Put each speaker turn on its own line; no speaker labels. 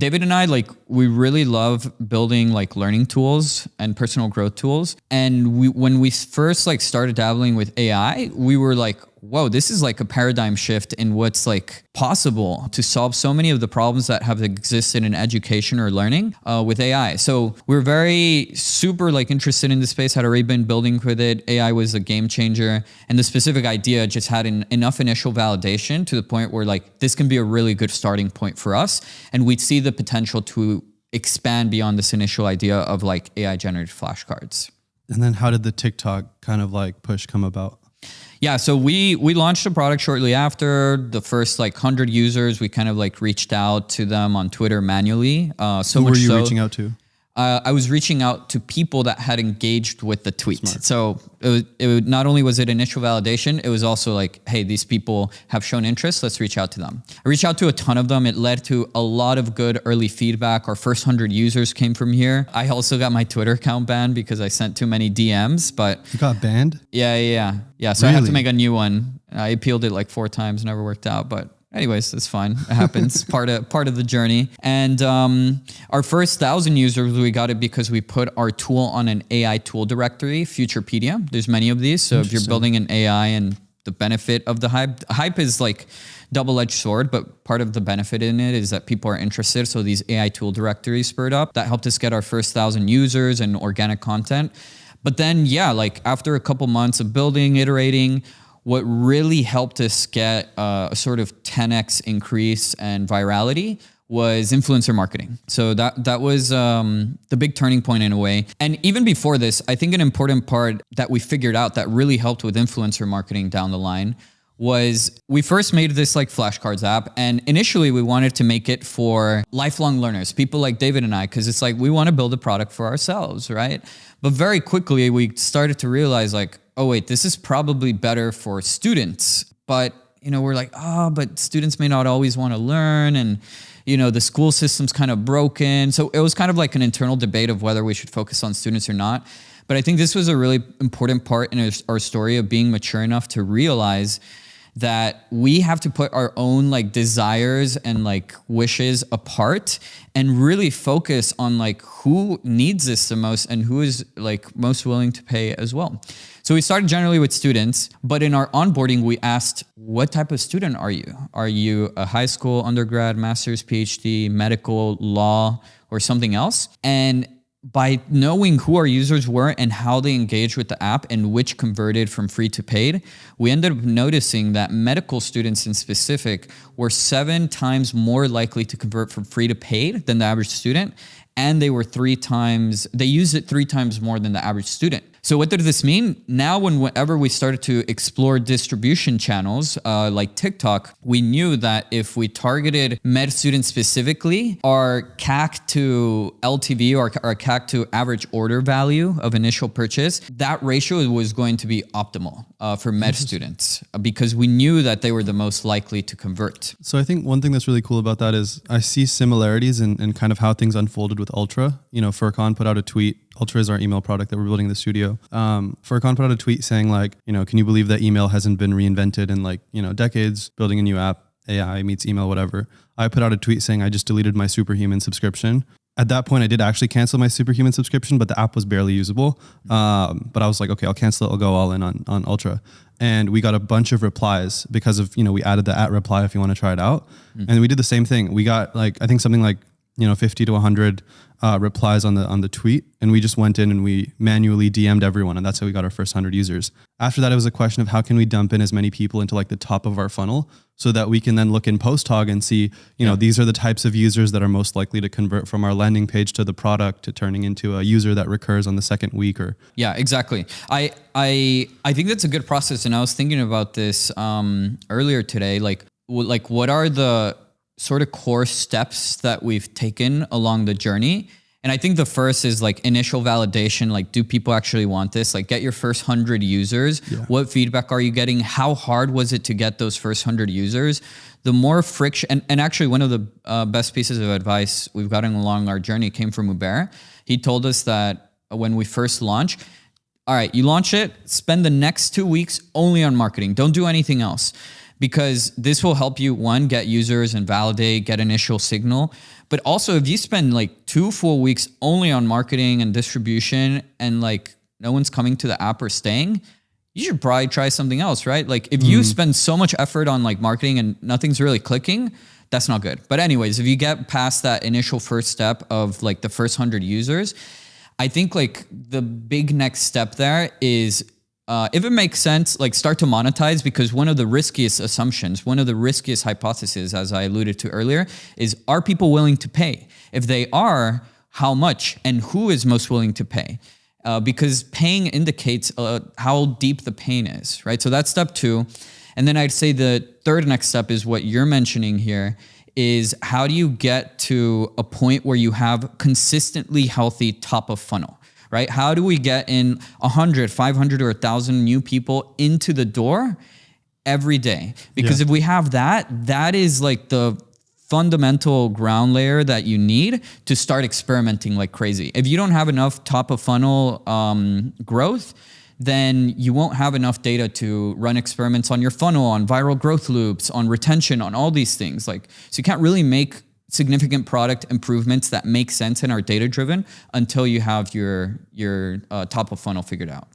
David and I, like, we really love building like learning tools and personal growth tools. And when we first like started dabbling with AI, we were like, whoa, this is like a paradigm shift in what's like possible to solve so many of the problems that have existed in education or learning with AI. So we're very super like interested in the space, had already been building with it. AI was a game changer. And the specific idea just had enough initial validation to the point where like, this can be a really good starting point for us. And we'd see the potential to expand beyond this initial idea of like AI generated flashcards.
And then how did the TikTok kind of like push come about?
Yeah, so we launched the product shortly after the first like 100 users. We kind of like reached out to them on Twitter manually.
Who were you reaching out to?
I was reaching out to people that had engaged with the tweet. Smart. So not only was it initial validation, it was also like, hey, these people have shown interest. Let's reach out to them. I reached out to a ton of them. It led to a lot of good early feedback. Our first 100 users came from here. I also got my Twitter account banned because I sent too many DMs, but...
You got banned?
Yeah. So really? I have to make a new one. I appealed it like 4 times, never worked out, but... Anyways, it's fine. It happens. part of the journey. And our first 1,000 users, we got it because we put our tool on an AI tool directory, Futurepedia. There's many of these. So if you're building an AI and the benefit of the hype is like double-edged sword, but part of the benefit in it is that people are interested. So these AI tool directories spurred up. That helped us get our first 1,000 users and organic content. But then, yeah, like after a couple months of building, iterating, what really helped us get a sort of 10x increase and virality was influencer marketing. So that was the big turning point in a way. And even before this, I think an important part that we figured out that really helped with influencer marketing down the line was we first made this like flashcards app. And initially we wanted to make it for lifelong learners, people like David and I, because it's like, we want to build a product for ourselves, right? But very quickly we started to realize like, oh wait, this is probably better for students. But, you know, we're like, but students may not always want to learn. And, you know, the school system's kind of broken. So it was kind of like an internal debate of whether we should focus on students or not. But I think this was a really important part in our story of being mature enough to realize that we have to put our own like desires and like wishes apart and really focus on like who needs this the most and who is like most willing to pay as well. So we started generally with students, but in our onboarding, we asked, what type of student are you? Are you a high school, undergrad, master's, PhD, medical, law, or something else? And by knowing who our users were and how they engaged with the app and which converted from free to paid, we ended up noticing that medical students in specific were 7 times more likely to convert from free to paid than the average student. And they used it 3 times more than the average student. So what did this mean? Now, whenever we started to explore distribution channels like TikTok, we knew that if we targeted med students specifically, our CAC to LTV or our CAC to average order value of initial purchase, that ratio was going to be optimal for med students because we knew that they were the most likely to convert. So
I think one thing that's really cool about that is I see similarities in kind of how things unfolded with Ultra. You know, Furkan put out a tweet. Ultra is our email product that we're building in the studio. Furkan put out a tweet saying like, you know, can you believe that email hasn't been reinvented in like, you know, decades, building a new app, AI meets email, whatever. I put out a tweet saying I just deleted my Superhuman subscription. At that point, I did actually cancel my Superhuman subscription, but the app was barely usable. But I was like, okay, I'll cancel it. I'll go all in on Ultra. And we got a bunch of replies because of, you know, we added the @reply if you want to try it out. And we did the same thing. We got like, I think something like, you know, 50 to 100 replies on the tweet. And we just went in and we manually DM'd everyone. And that's how we got our first 100 users. After that, it was a question of how can we dump in as many people into like the top of our funnel so that we can then look in post-hog and see, you know, these are the types of users that are most likely to convert from our landing page to the product to turning into a user that recurs on the second week or.
Yeah, exactly. I think that's a good process. And I was thinking about this earlier today, like what are the sort of core steps that we've taken along the journey. And I think the first is like initial validation. Like, do people actually want this? Like, get your first 100 users. Yeah. What feedback are you getting? How hard was it to get those first 100 users? The more friction, and actually one of the best pieces of advice we've gotten along our journey came from Hubert. He told us that when we first launched, all right, you launch it, spend the next 2 weeks only on marketing. Don't do anything else. because this will help you, one, get users and validate, get initial signal. But also if you spend like 2 full weeks only on marketing and distribution and like no one's coming to the app or staying, you should probably try something else, right? Like if you spend so much effort on like marketing and nothing's really clicking, that's not good. But anyways, if you get past that initial first step of like the first 100 users, I think like the big next step there is, if it makes sense, like start to monetize, because one of the riskiest assumptions, one of the riskiest hypotheses, as I alluded to earlier, is are people willing to pay? If they are, how much and who is most willing to pay? Because paying indicates how deep the pain is, right? So that's step 2. And then I'd say the third next step is what you're mentioning here, is how do you get to a point where you have consistently healthy top of funnel, right? How do we get in 100, 500, or 1,000 new people into the door every day? Because if we have that, that is like the fundamental ground layer that you need to start experimenting like crazy. If you don't have enough top of funnel growth, then you won't have enough data to run experiments on your funnel, on viral growth loops, on retention, on all these things. Like, so you can't really make significant product improvements that make sense and are data driven until you have your top of funnel figured out.